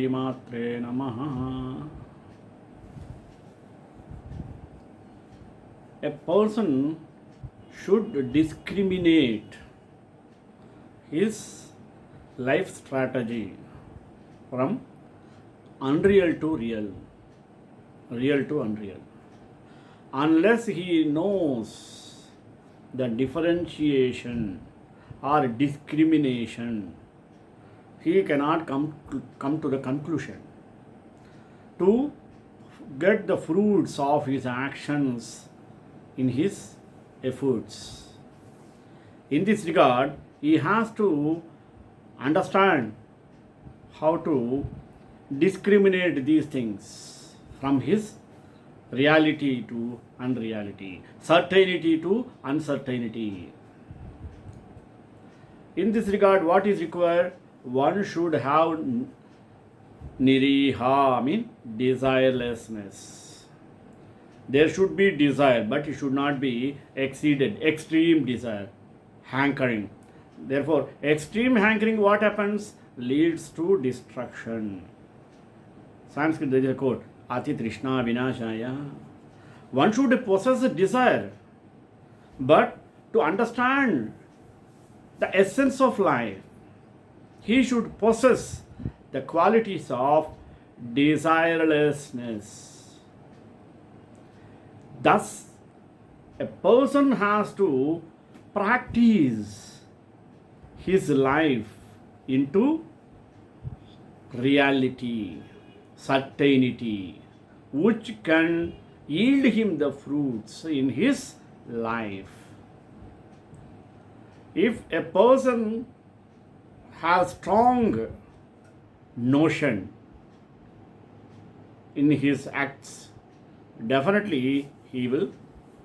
Shrimatre Namaha. A person should discriminate his life strategy from unreal to real, real to unreal. Unless he knows the differentiation or discrimination, he cannot come to the conclusion to get the fruits of his actions in his efforts. In this regard, he has to understand how to discriminate these things from his reality to unreality, certainty to uncertainty. In this regard, what is required? One should have niriha, desirelessness. There should be desire, but it should not be exceeded, extreme desire, hankering. Therefore, extreme hankering, what happens? Leads to destruction. Sanskrit, there is a quote, Ati Trishna Vinashaya. One should possess a desire, but to understand the essence of life, he should possess the qualities of desirelessness. Thus, a person has to practice his life into reality, certainty, which can yield him the fruits in his life. If a person has strong notion in his acts, definitely he will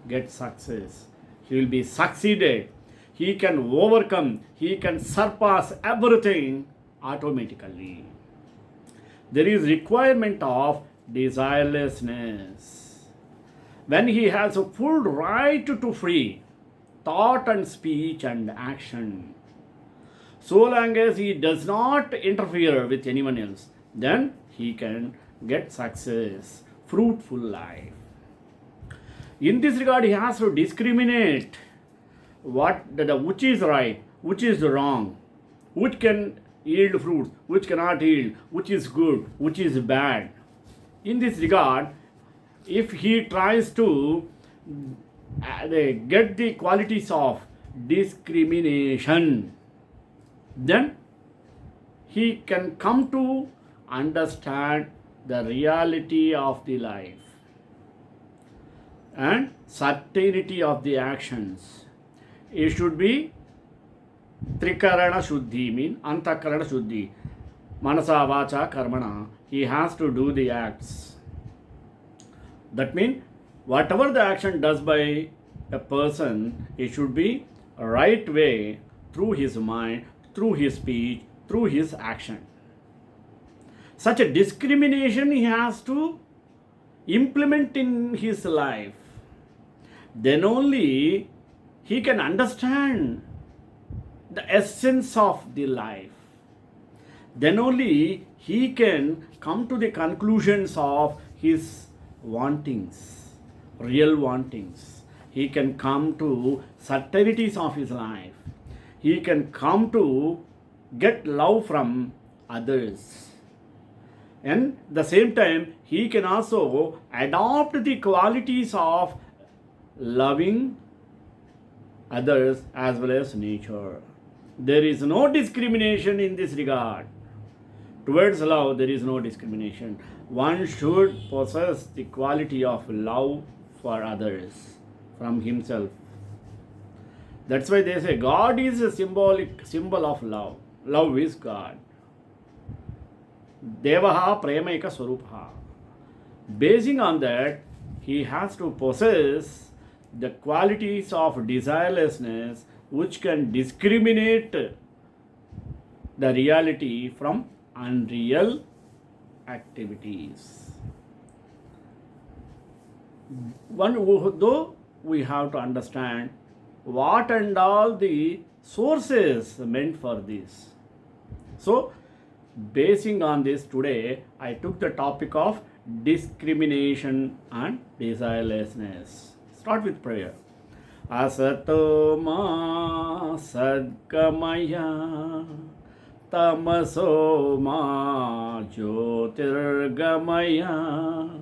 get success. He will be succeeded. He can overcome, he can surpass everything automatically. There is requirement of desirelessness. When he has a full right to free thought and speech and action, so long as he does not interfere with anyone else, then he can get success, fruitful life. In this regard, he has to discriminate which is right, which is wrong, which can yield fruits, which cannot yield, which is good, which is bad. In this regard, if he tries to get the qualities of discrimination, then he can come to understand the reality of the life and certainty of the actions. It should be Trikarana Shuddhi, mean Antakarana Shuddhi, Manasa Vacha Karmana. He has to do the acts. That means whatever the action does by a person, it should be a right way through his mind, through his speech, through his action. Such a discrimination he has to implement in his life. Then only he can understand the essence of the life. Then only he can come to the conclusions of his wantings, real wantings. He can come to certainties of his life. He can come to get love from others. And at the same time, he can also adopt the qualities of loving others as well as nature. There is no discrimination in this regard. Towards love, there is no discrimination. One should possess the quality of love for others from himself. That's why they say God is a symbol of love. Love is God. Devaha Premaika Swarupa. Basing on that, he has to possess the qualities of desirelessness which can discriminate the reality from unreal activities. Though we have to understand what and all the sources meant for this. So, Basing on this, today I took the topic of discrimination and desirelessness. Start with prayer. Asato ma sadgamaya tamaso ma jyotirgamaya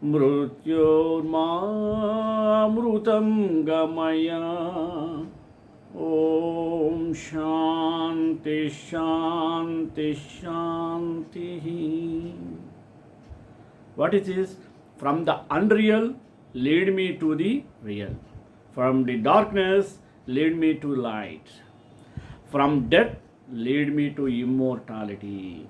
mrutyorma mrutam gamaya. Om Shanti Shanti Shanti. What is this? From the unreal, lead me to the real. From the darkness, lead me to light. From death, lead me to immortality.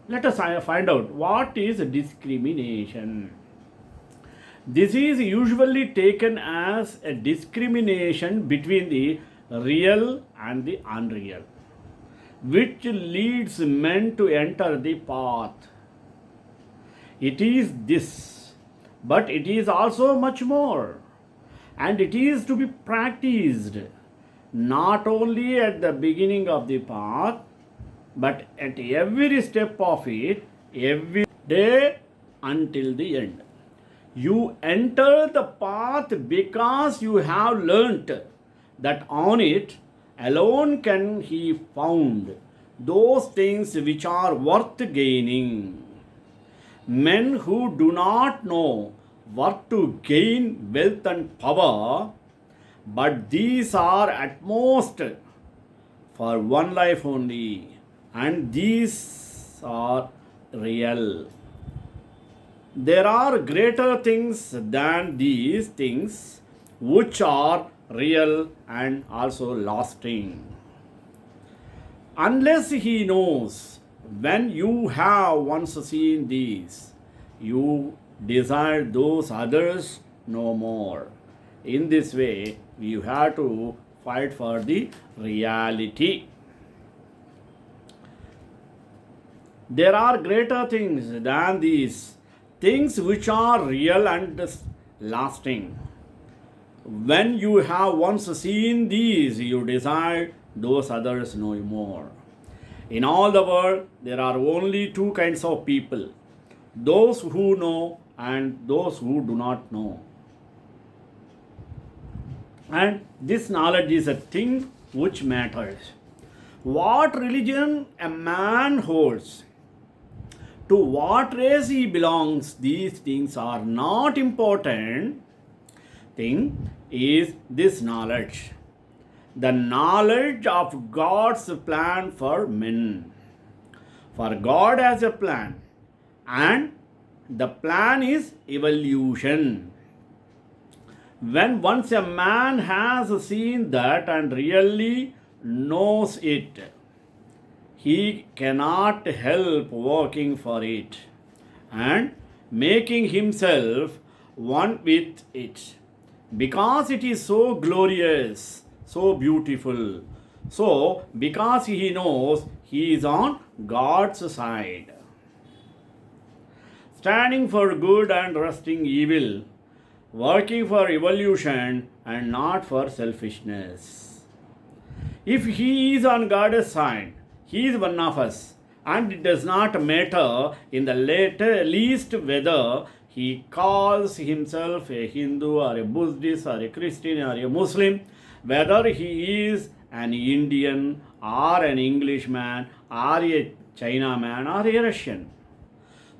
Let us find out what is discrimination. This is usually taken as a discrimination between the real and the unreal, which leads men to enter the path. It is this, but it is also much more, and it is to be practiced not only at the beginning of the path, but at every step of it, every day until the end. You enter the path because you have learnt that on it alone can he found those things which are worth gaining. Men who do not know what to gain wealth and power, but these are at most for one life only, and these are real. There are greater things than these things which are real and also lasting. Unless he knows, when you have once seen these, you desire those others no more. In this way, you have to fight for the reality. There are greater things than these things which are real and lasting. When you have once seen these, you desire those others no more. In all the world, there are only two kinds of people: those who know and those who do not know. And this knowledge is a thing which matters. What religion a man holds, to what race he belongs, these things are not important. Thing is this knowledge, the knowledge of God's plan for men. For God has a plan, and the plan is evolution. When once a man has seen that and really knows it, he cannot help working for it and making himself one with it, because it is so glorious, so beautiful. So, because he knows he is on God's side, standing for good and resting evil, working for evolution and not for selfishness. If he is on God's side, he is one of us, and it does not matter in the least whether he calls himself a Hindu or a Buddhist or a Christian or a Muslim, whether he is an Indian or an Englishman or a Chinaman or a Russian.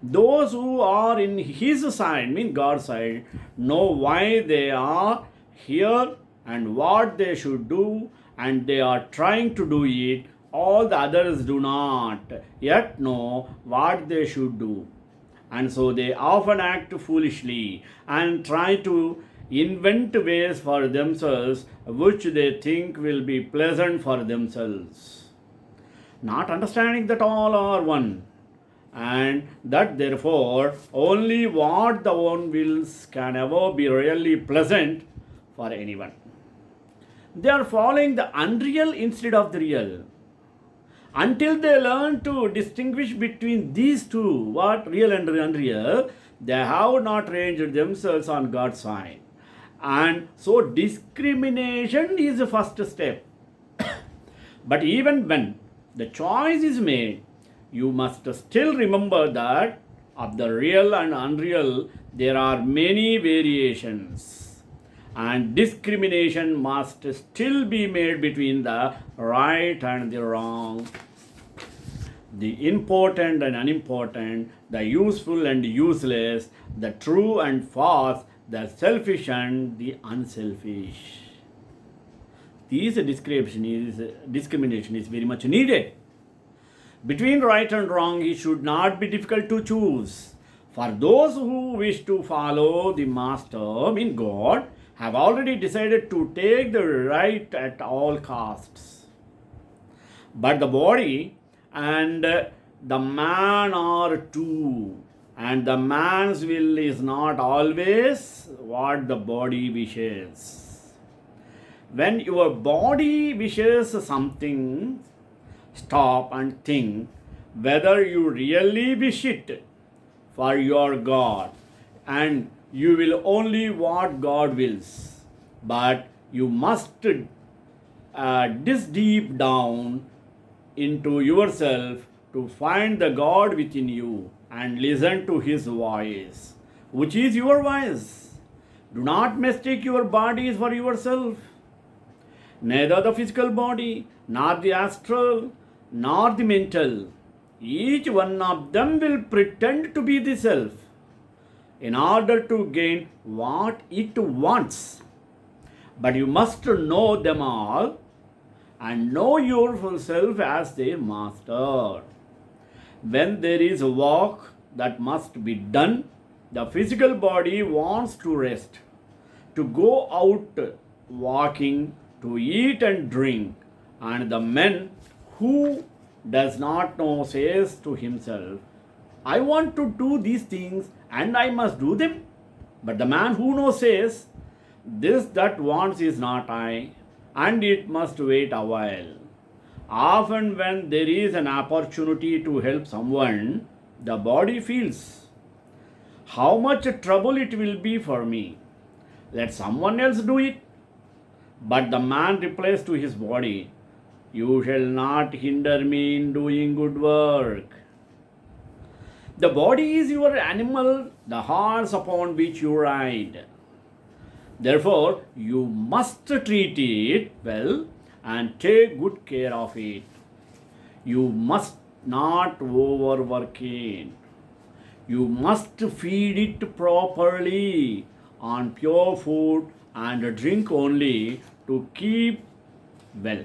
Those who are in his side, mean God's side, know why they are here and what they should do, and they are trying to do it. All the others do not yet know what they should do, and so they often act foolishly and try to invent ways for themselves which they think will be pleasant for themselves, not understanding that all are one, and that therefore only what the one wills can ever be really pleasant for anyone. They are following the unreal instead of the real. Until they learn to distinguish between these two, what real and unreal, they have not ranged themselves on God's side. And so discrimination is the first step. But even when the choice is made, you must still remember that of the real and unreal there are many variations, and discrimination must still be made between the right and the wrong, the important and unimportant, the useful and useless, the true and false, the selfish and the unselfish. This discrimination is very much needed. Between right and wrong, it should not be difficult to choose. For those who wish to follow the Master, God, have already decided to take the right at all costs. But the body and the man are two, and the man's will is not always what the body wishes. When your body wishes something, stop and think whether you really wish it for your God, and you will only what God wills. But you must dig deep down into yourself to find the God within you and listen to His voice, which is your voice. Do not mistake your bodies for yourself. Neither the physical body, nor the astral, nor the mental. Each one of them will pretend to be the self in order to gain what it wants. But you must know them all and know yourself as their master. When there is a work that must be done, the physical body wants to rest, to go out walking, to eat and drink, and the man who does not know says to himself, I want to do these things and I must do them. But the man who knows says, this that wants is not I, and it must wait a while. Often when there is an opportunity to help someone, the body feels how much trouble it will be for me. Let someone else do it. But the man replies to his body, you shall not hinder me in doing good work. The body is your animal, the horse upon which you ride. Therefore, you must treat it well and take good care of it. You must not overwork it. You must feed it properly on pure food and drink only to keep well,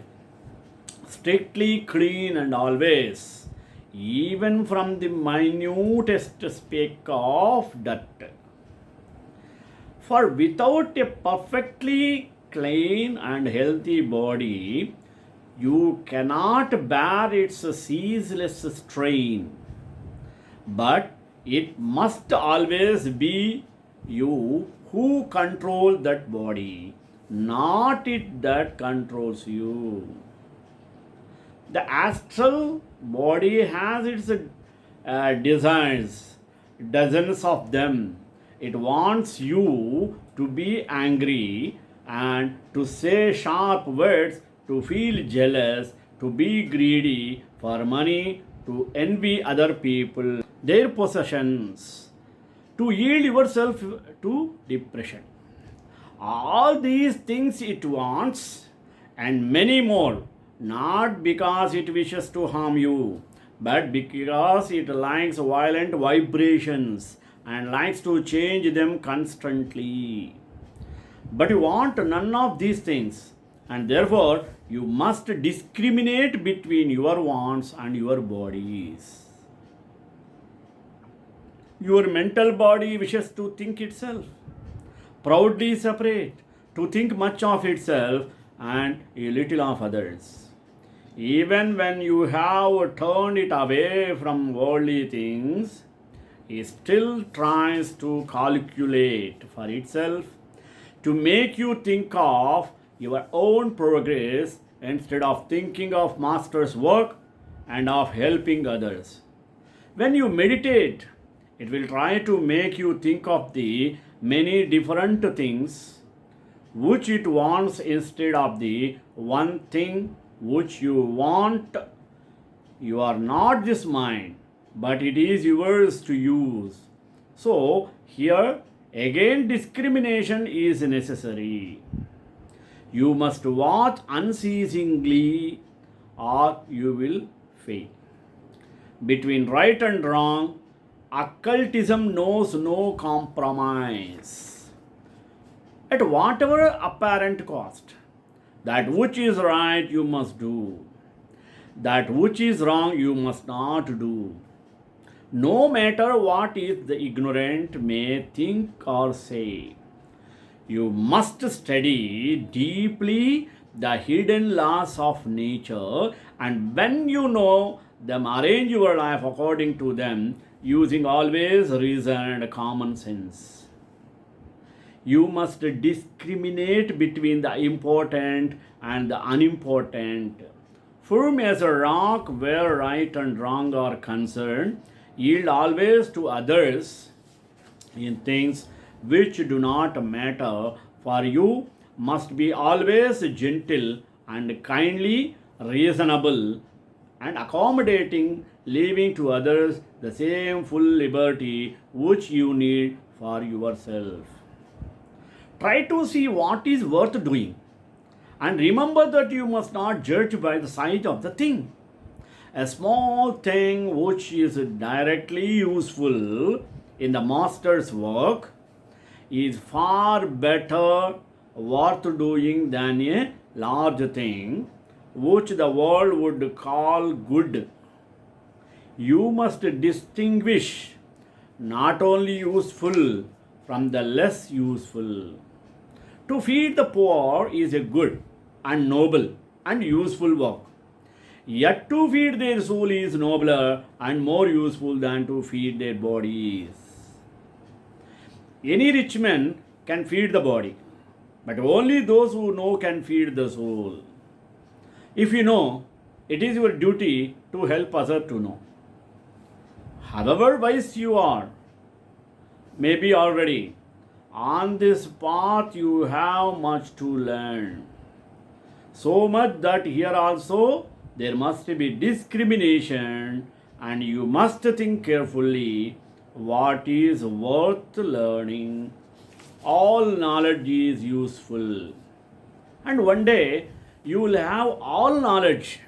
strictly clean and always, even from the minutest speck of dirt. For without a perfectly clean and healthy body, you cannot bear its ceaseless strain. But it must always be you who control that body, not it that controls you. The astral body has its desires, dozens of them. It wants you to be angry and to say sharp words, to feel jealous, to be greedy for money, to envy other people, their possessions, to yield yourself to depression. All these things it wants, and many more, not because it wishes to harm you, but because it likes violent vibrations and likes to change them constantly. But you want none of these things, and therefore you must discriminate between your wants and your bodies. Your mental body wishes to think itself, proudly separate, to think much of itself and a little of others. Even when you have turned it away from worldly things, it still tries to calculate for itself, to make you think of your own progress instead of thinking of Master's work and of helping others. When you meditate, it will try to make you think of the many different things which it wants instead of the one thing which you want You are not this mind, but it is yours to use. So, here again discrimination is necessary. You must watch unceasingly or you will fail. Between right and wrong, occultism knows no compromise. At whatever apparent cost, that which is right you must do, that which is wrong you must not do. No matter what is the ignorant may think or say. You must study deeply the hidden laws of nature, and when you know them, arrange your life according to them, using always reason and common sense. You must discriminate between the important and the unimportant. Firm as a rock where right and wrong are concerned, yield always to others in things which do not matter, for you must be always gentle and kindly, reasonable and accommodating, leaving to others the same full liberty which you need for yourself. Try to see what is worth doing, and remember that you must not judge by the size of the thing. A small thing which is directly useful in the master's work is far better worth doing than a large thing which the world would call good. You must distinguish not only useful from the less useful. To feed the poor is a good and noble and useful work. Yet to feed their soul is nobler and more useful than to feed their bodies. Any rich man can feed the body, but only those who know can feed the soul. If you know, it is your duty to help others to know. However wise you are, maybe already, on this path you have much to learn. So much that here also there must be discrimination, and you must think carefully what is worth learning. All knowledge is useful, and one day you will have all knowledge.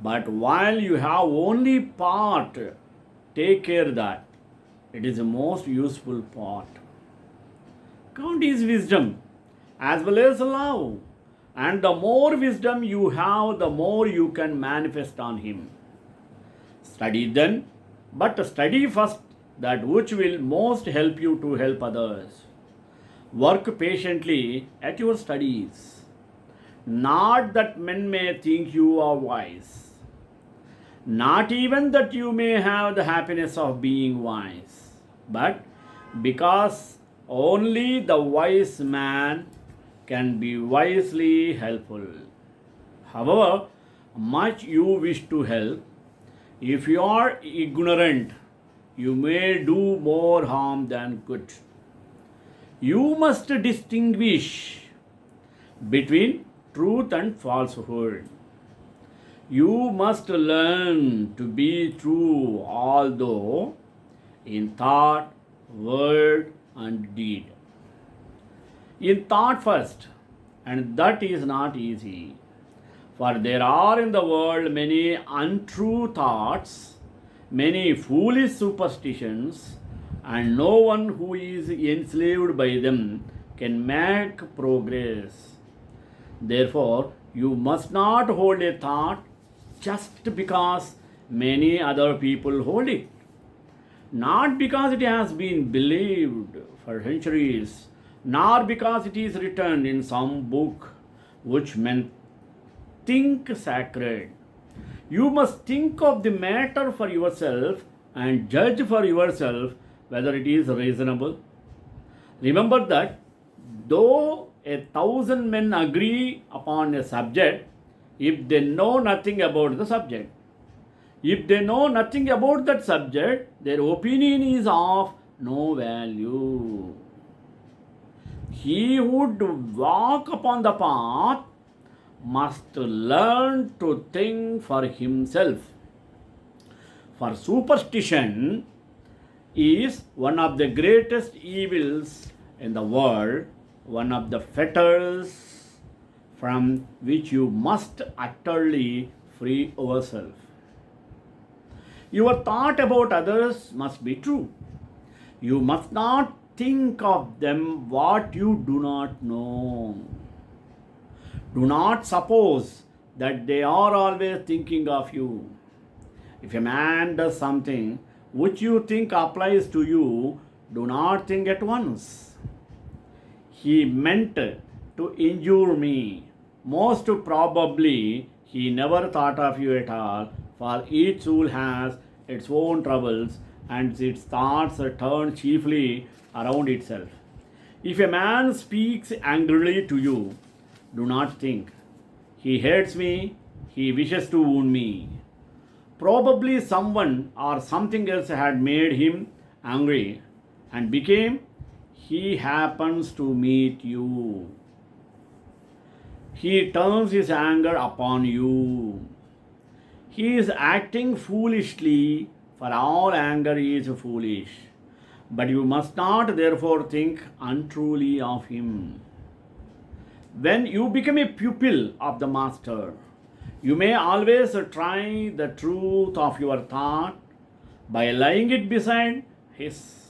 But while you have only part, take care that it is the most useful part. Count is wisdom as well as love, and the more wisdom you have, the more you can manifest on him. Study then, but study first that which will most help you to help others. Work patiently at your studies, not that men may think you are wise, not even that you may have the happiness of being wise, but because only the wise man can be wisely helpful. However much you wish to help, if you are ignorant, you may do more harm than good. You must distinguish between truth and falsehood. You must learn to be true, although in thought, word, and deed. In thought first, and that is not easy, for there are in the world many untrue thoughts, many foolish superstitions, and no one who is enslaved by them can make progress. Therefore, you must not hold a thought just because many other people hold it, not because it has been believed for centuries, nor because it is written in some book which men think sacred. You must think of the matter for yourself and judge for yourself whether it is reasonable. Remember that though 1,000 men agree upon a subject, if they know nothing about the subject, if they know nothing about that subject, their opinion is of no value. He would walk upon the path must learn to think for himself. For superstition is one of the greatest evils in the world, one of the fetters from which you must utterly free yourself. Your thought about others must be true. You must not think of them what you do not know. Do not suppose that they are always thinking of you. If a man does something which you think applies to you, do not think at once. He meant to injure me. Most probably, he never thought of you at all, for each soul has its own troubles and its thoughts turn chiefly around itself. If a man speaks angrily to you, do not think, he hates me, he wishes to wound me. Probably someone or something else had made him angry and became, he happens to meet you. He turns his anger upon you. He is acting foolishly, for all anger is foolish. But you must not therefore think untruly of him. When you become a pupil of the master, you may always try the truth of your thought by laying it beside his.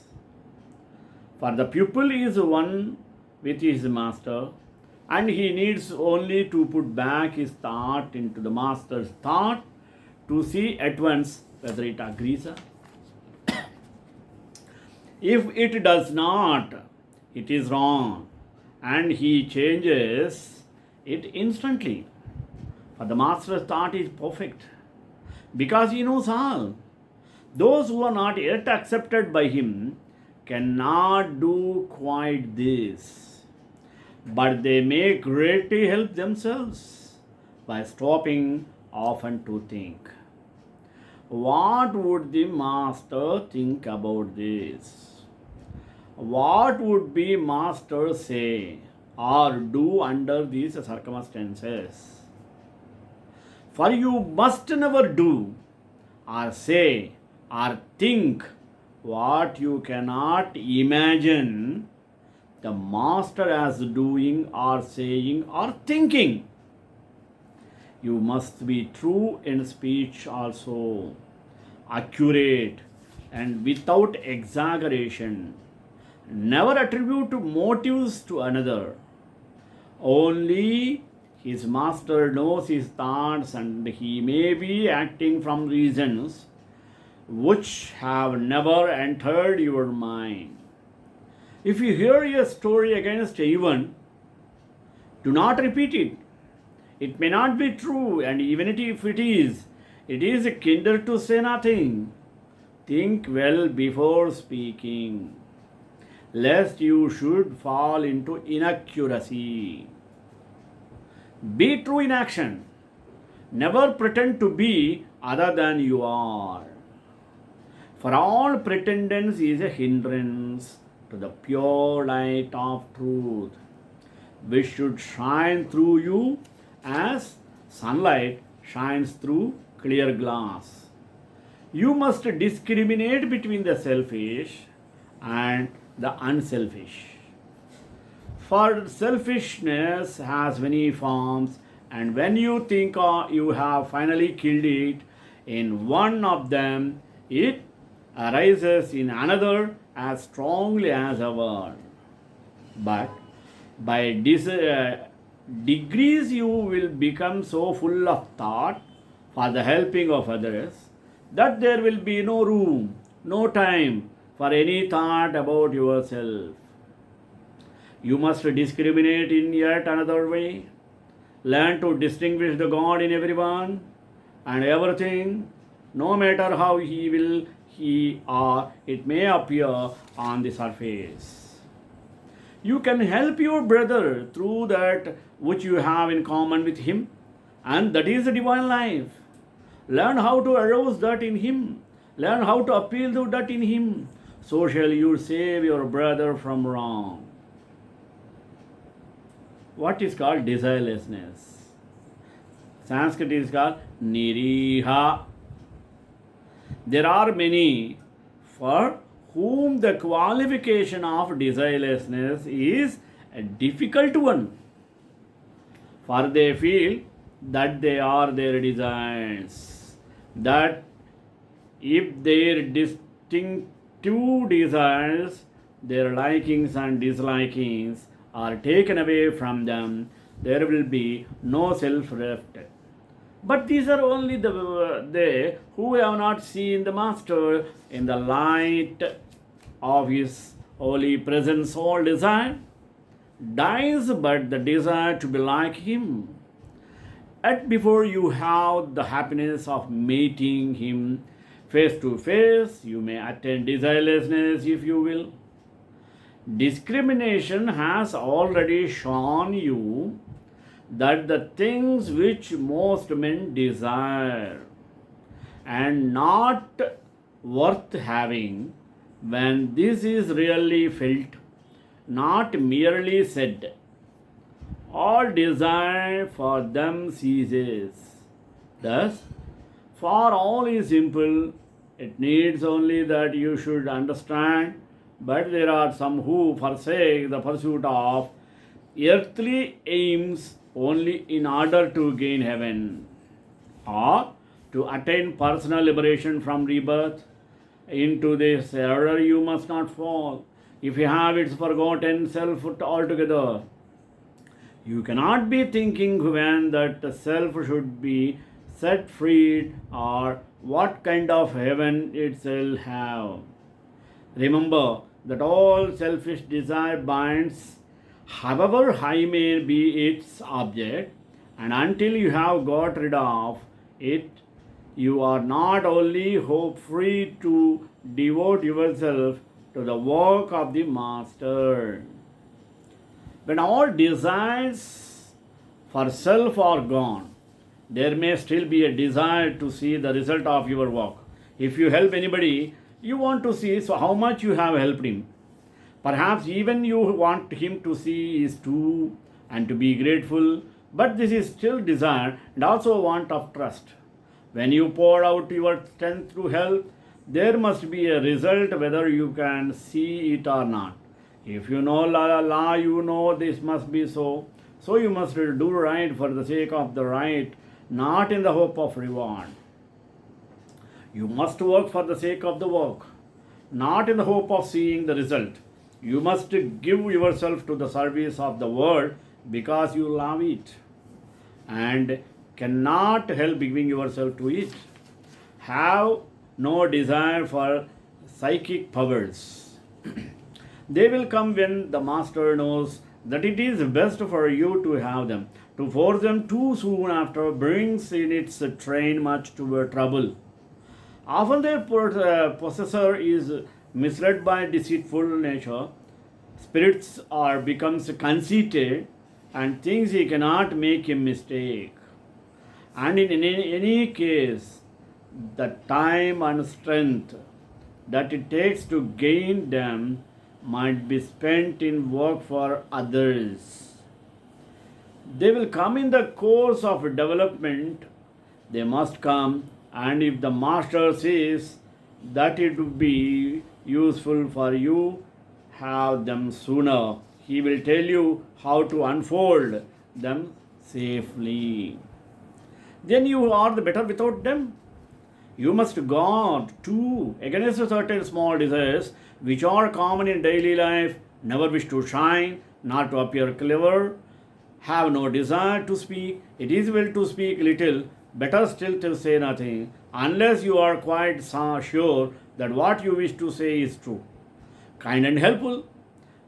For the pupil is one with his master, and he needs only to put back his thought into the master's thought to see at once whether it agrees. If it does not, it is wrong, and he changes it instantly. For the master's thought is perfect, because he knows all. Those who are not yet accepted by him cannot do quite this, but they may greatly help themselves by stopping often to think. What would the master think about this? What would the master say or do under these circumstances? For you must never do or say or think what you cannot imagine the master as doing or saying or thinking. You must be true in speech also, accurate and without exaggeration. Never attribute motives to another. Only his master knows his thoughts, and he may be acting from reasons which have never entered your mind. If you hear a story against anyone, do not repeat it. It may not be true, and even if it is kinder to say nothing. Think well before speaking, lest you should fall into inaccuracy. Be true in action. Never pretend to be other than you are. For all pretendence is a hindrance to the pure light of truth, which should shine through you as sunlight shines through clear glass. You must discriminate between the selfish and the unselfish. For selfishness has many forms, and when you think you have finally killed it in one of them, it arises in another as strongly as ever. But by degrees you will become so full of thought for the helping of others that there will be no room, no time for any thought about yourself. You must discriminate in yet another way. Learn to distinguish the God in everyone and everything, no matter how evil he or it may appear on the surface. You can help your brother through that which you have in common with him, and that is the divine life. Learn how to arouse that in him. Learn how to appeal to that in him. So shall you save your brother from wrong. What is called desirelessness? Sanskrit is called Niriha. There are many for whom the qualification of desirelessness is a difficult one, for they feel that they are their desires, that if their distinctive desires, their likings and dislikings are taken away from them, there will be no self left. But these are only they who have not seen the Master in the light of his holy presence. All desire dies, but the desire to be like him. Yet before you have the happiness of meeting him face to face, you may attain desirelessness if you will. Discrimination has already shown you that the things which most men desire and not worth having, when this is really felt, not merely said, all desire for them ceases. Thus, for all is simple, it needs only that you should understand. But there are some who forsake the pursuit of earthly aims only in order to gain heaven or to attain personal liberation from rebirth. Into this error you must not fall. If you have its forgotten self altogether, you cannot be thinking when that the self should be set free or what kind of heaven it shall have. Remember that all selfish desire binds, however high may be its object, and until you have got rid of it, you are not only hope free to devote yourself to the work of the Master. When all desires for self are gone, there may still be a desire to see the result of your work. If you help anybody, you want to see how much you have helped him. Perhaps even you want him to see is too and to be grateful, but this is still desire and also a want of trust. When you pour out your strength to help, there must be a result whether you can see it or not. If you know la, you know this must be so. So you must do right for the sake of the right, not in the hope of reward. You must work for the sake of the work, not in the hope of seeing the result. You must give yourself to the service of the world because you love it and cannot help giving yourself to it. Have no desire for psychic powers. They will come when the Master knows that it is best for you to have them. To force them too soon after brings in its train much trouble. Often their possessor is misled by deceitful nature, spirits or becomes conceited and thinks he cannot make a mistake. And in any case, the time and strength that it takes to gain them might be spent in work for others. They will come in the course of development. They must come, and if the Master says that it would be useful for you, have them sooner. He will tell you how to unfold them safely. Then you are the better without them. You must guard too against certain small desires which are common in daily life. Never wish to shine, not to appear clever. Have no desire to speak. It is well to speak little, better still to say nothing, unless you are quite sure that what you wish to say is true. Kind and helpful.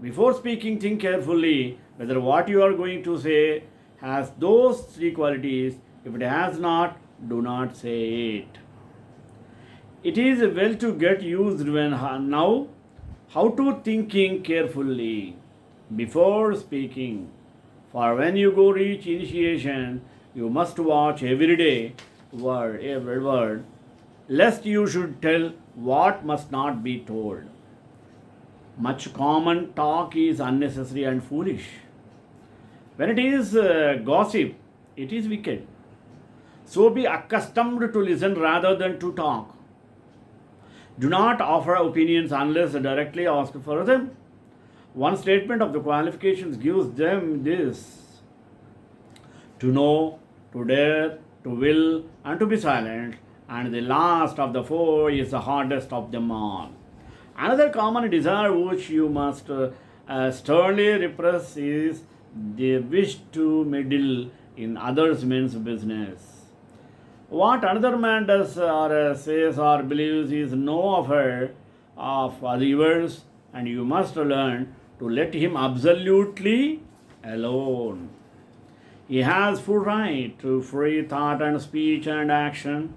Before speaking, think carefully whether what you are going to say has those three qualities. If it has not, do not say it. It is well to get used now how to thinking carefully before speaking. For when you go reach initiation, you must watch every day, every word, lest you should tell what must not be told. Much common talk is unnecessary and foolish. When it is gossip, it is wicked. So be accustomed to listen rather than to talk. Do not offer opinions unless directly asked for them. One statement of the qualifications gives them this: to know, to dare, to will, and to be silent. And the last of the four is the hardest of them all. Another common desire which you must sternly repress is the wish to meddle in others' men's business. What another man does or says or believes is no affair of others, and you must learn to let him absolutely alone. He has full right to free thought and speech and action,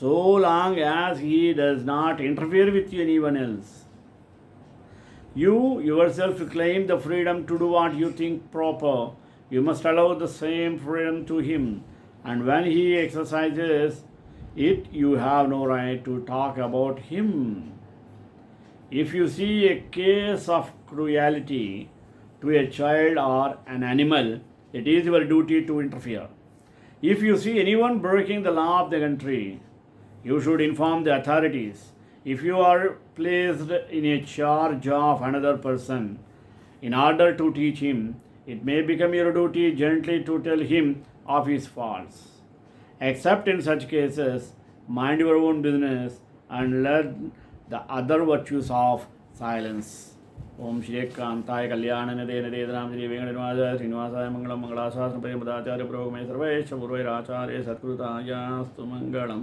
so long as he does not interfere with anyone else. You yourself claim the freedom to do what you think proper. You must allow the same freedom to him, and when he exercises it, you have no right to talk about him. If you see a case of cruelty to a child or an animal, it is your duty to interfere. If you see anyone breaking the law of the country, you should inform the authorities. If you are placed in a charge of another person in order to teach him, it may become your duty gently to tell him of his faults. Except in such cases, mind your own business and learn the other virtues of silence. ओम श्री कांताय कल्याण नदे नरेन्द्राम श्री वेंकटनाथ श्रीनिवासाय मंगलम मंगलाशासन प्रेमदाचार्य प्रोग में सर्वेश पूर्वैराचार्य सत्कृतायास्तु मंगलम.